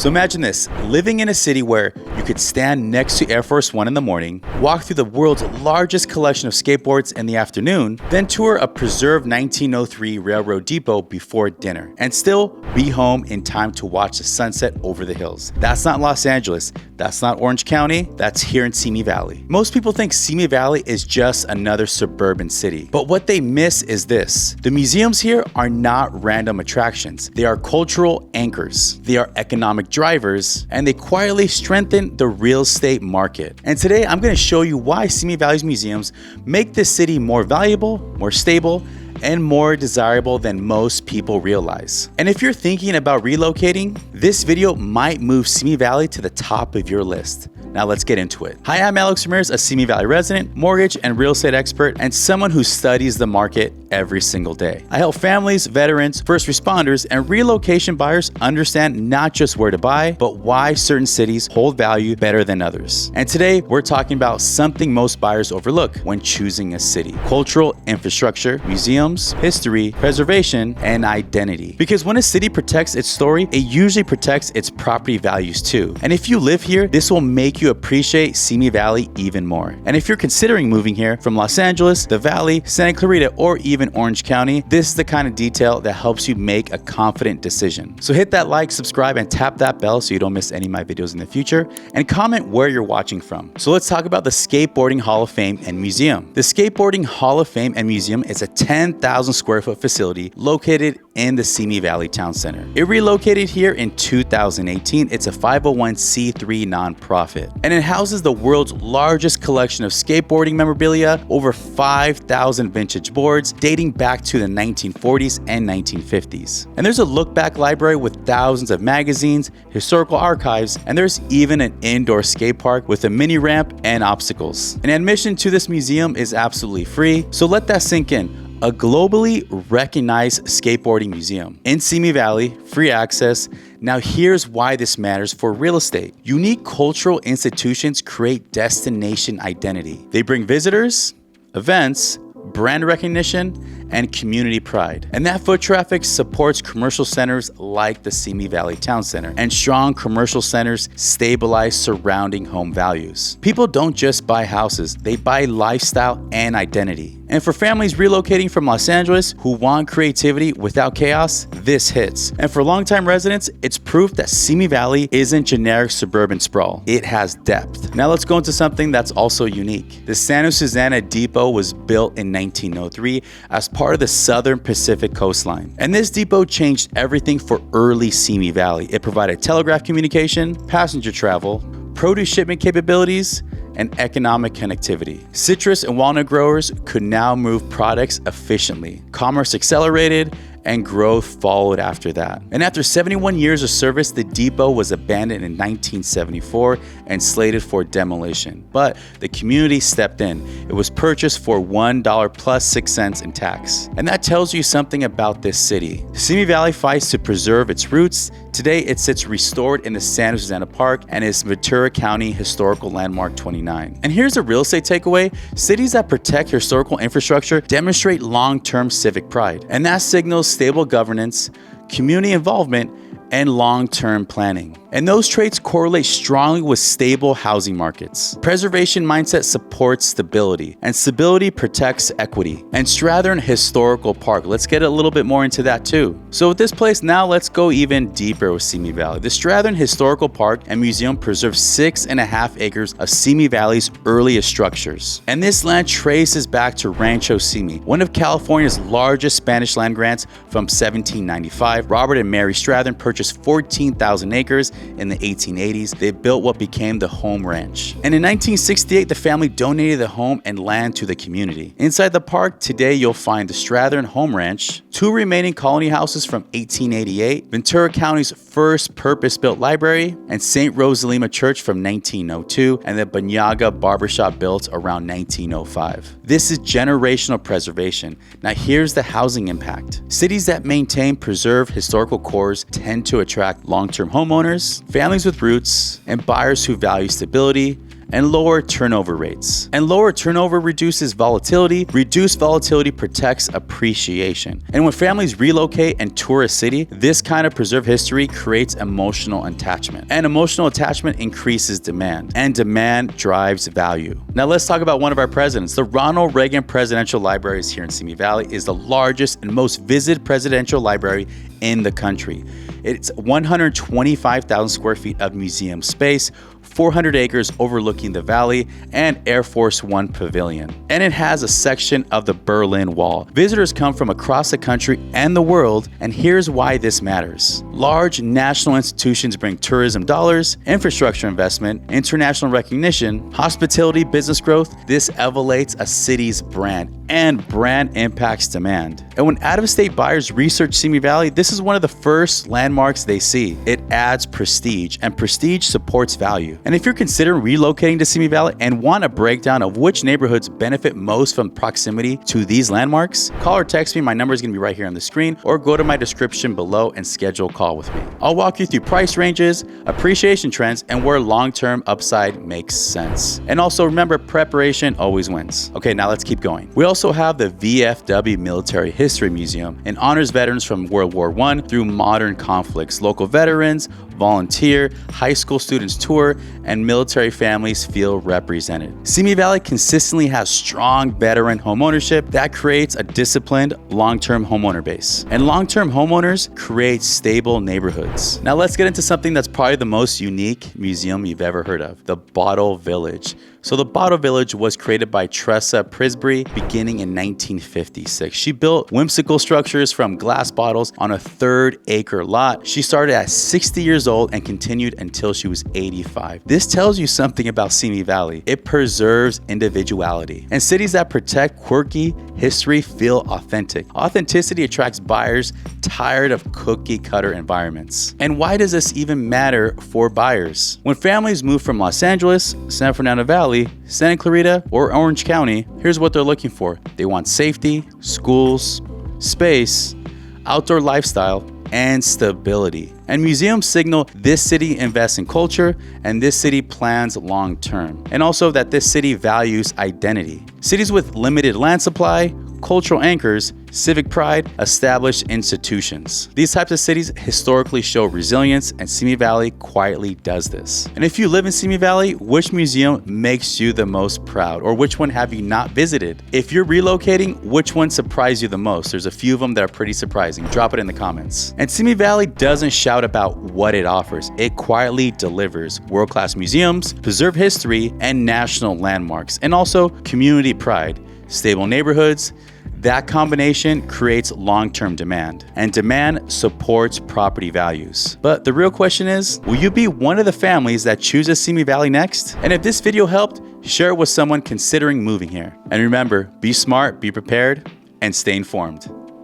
So imagine this, living in a city where you could stand next to Air Force One in the morning, walk through the world's largest collection of skateboards in the afternoon, then tour a preserved 1903 railroad depot before dinner, and still be home in time to watch the sunset over the hills. That's not Los Angeles, that's not Orange County, that's here in Simi Valley. Most people think Simi Valley is just another suburban city, but what they miss is this. The museums here are not random attractions. They are cultural anchors. They are economic drivers, and they quietly strengthen the real estate market. And today I'm going to show you why Simi Valley's museums make this city more valuable, more stable, and more desirable than most people realize. And if you're thinking about relocating, this video might move Simi Valley to the top of your list. Now let's get into it. Hi, I'm Alex Ramirez, a Simi Valley resident, mortgage and real estate expert, and someone who studies the market every single day. I help families, veterans, first responders, and relocation buyers understand not just where to buy, but why certain cities hold value better than others. And today, we're talking about something most buyers overlook when choosing a city: cultural infrastructure, museums, history, preservation, and identity. Because when a city protects its story, it usually protects its property values too. And if you live here, this will make you appreciate Simi Valley even more. And if you're considering moving here from Los Angeles, the Valley, Santa Clarita, or even Orange County, this is the kind of detail that helps you make a confident decision. So hit that like, subscribe, and tap that bell so you don't miss any of my videos in the future, and comment where you're watching from. So let's talk about the Skateboarding Hall of Fame and Museum. The Skateboarding Hall of Fame and Museum is a 10,000 square foot facility located in the Simi Valley Town Center. It relocated here in 2018. It's a 501c3 nonprofit, and it houses the world's largest collection of skateboarding memorabilia, over 5,000 vintage boards dating back to the 1940s and 1950s. And there's a look-back library with thousands of magazines, historical archives, and there's even an indoor skate park with a mini ramp and obstacles. And admission to this museum is absolutely free, so let that sink in. A globally recognized skateboarding museum in Simi Valley, free access. Now here's why this matters for real estate. Unique cultural institutions create destination identity. They bring visitors, events, brand recognition, and community pride. And that foot traffic supports commercial centers like the Simi Valley Town Center, and strong commercial centers stabilize surrounding home values. People don't just buy houses, they buy lifestyle and identity. And for families relocating from Los Angeles who want creativity without chaos, this hits. And for longtime residents, it's proof that Simi Valley isn't generic suburban sprawl. It has depth. Now let's go into something that's also unique. The Santa Susana Depot was built in 1903 as part of the Southern Pacific coastline. And this depot changed everything for early Simi Valley. It provided telegraph communication, passenger travel, produce shipment capabilities, and economic connectivity. Citrus and walnut growers could now move products efficiently. Commerce accelerated, and growth followed after that. And after 71 years of service, the depot was abandoned in 1974 and slated for demolition. But the community stepped in. It was purchased for $1 plus 6 cents in tax. And that tells you something about this city. Simi Valley fights to preserve its roots. Today, it sits restored in the Santa Susana Park and is Ventura County Historical Landmark 29. And here's a real estate takeaway. Cities that protect historical infrastructure demonstrate long-term civic pride. And that signals stable governance, community involvement, and long-term planning. And those traits correlate strongly with stable housing markets. Preservation mindset supports stability, and stability protects equity. And Strathern Historical Park, let's get a little bit more into that too. So with this place, now let's go even deeper with Simi Valley. The Strathern Historical Park and Museum preserves 6.5 acres of Simi Valley's earliest structures. And this land traces back to Rancho Simi, one of California's largest Spanish land grants from 1795. Robert and Mary Strathern purchased 14,000 acres in the 1880s. They built what became the home ranch. And in 1968, the family donated the home and land to the community. Inside the park, today you'll find the Strathern Home Ranch, 2 remaining colony houses from 1888, Ventura County's first purpose-built library, and St. Rosalima Church from 1902, and the Banyaga Barbershop built around 1905. This is generational preservation. Now here's the housing impact. Cities that maintain preserved historical cores tend to attract long-term homeowners, families with roots, and buyers who value stability and lower turnover rates. And lower turnover reduces volatility. Reduced volatility protects appreciation. And when families relocate and tour a city, this kind of preserved history creates emotional attachment. And emotional attachment increases demand. And demand drives value. Now let's talk about one of our presidents. The Ronald Reagan Presidential Library is here in Simi Valley, is the largest and most visited presidential library in the country. It's 125,000 square feet of museum space, 400 acres overlooking the valley, and Air Force One Pavilion. And it has a section of the Berlin Wall. Visitors come from across the country and the world, and here's why this matters. Large national institutions bring tourism dollars, infrastructure investment, international recognition, hospitality, business growth. This elevates a city's brand, and brand impacts demand. And when out-of-state buyers research Simi Valley, this is one of the first landmarks they see. It adds prestige, and prestige supports value. And if you're considering relocating to Simi Valley and want a breakdown of which neighborhoods benefit most from proximity to these landmarks, call or text me. My number is going to be right here on the screen, or go to my description below and schedule a call with me. I'll walk you through price ranges, appreciation trends, and where long-term upside makes sense. And also remember, preparation always wins. Okay, now let's keep going. We also have the VFW Military History Museum. It honors veterans from World War I through modern conflicts. Local veterans volunteer, high school students tour, and military families feel represented. Simi Valley consistently has strong veteran homeownership that creates a disciplined long-term homeowner base. And long-term homeowners create stable neighborhoods. Now let's get into something that's probably the most unique museum you've ever heard of, the Bottle Village. So the Bottle Village was created by Tressa Prisbury beginning in 1956. She built whimsical structures from glass bottles on a 3-acre lot. She started at 60 years old and continued until she was 85. This tells you something about Simi Valley. It preserves individuality. And cities that protect quirky history feel authentic. Authenticity attracts buyers tired of cookie-cutter environments. And why does this even matter for buyers? When families move from Los Angeles, San Fernando Valley, Santa Clarita, or Orange County, here's what they're looking for. They want safety, schools, space, outdoor lifestyle, and stability. And museums signal this city invests in culture and this city plans long term. And also that this city values identity. Cities with limited land supply, cultural anchors, civic pride, established institutions. These types of cities historically show resilience, and Simi Valley quietly does this. And if you live in Simi Valley, which museum makes you the most proud? Or which one have you not visited? If you're relocating, which one surprised you the most? There's a few of them that are pretty surprising. Drop it in the comments. And Simi Valley doesn't shout about what it offers. It quietly delivers world-class museums, preserved history, and national landmarks, and also community pride, stable neighborhoods. That combination creates long-term demand, and demand supports property values. But the real question is, will you be one of the families that chooses Simi Valley next? And if this video helped, share it with someone considering moving here. And remember, be smart, be prepared, and stay informed.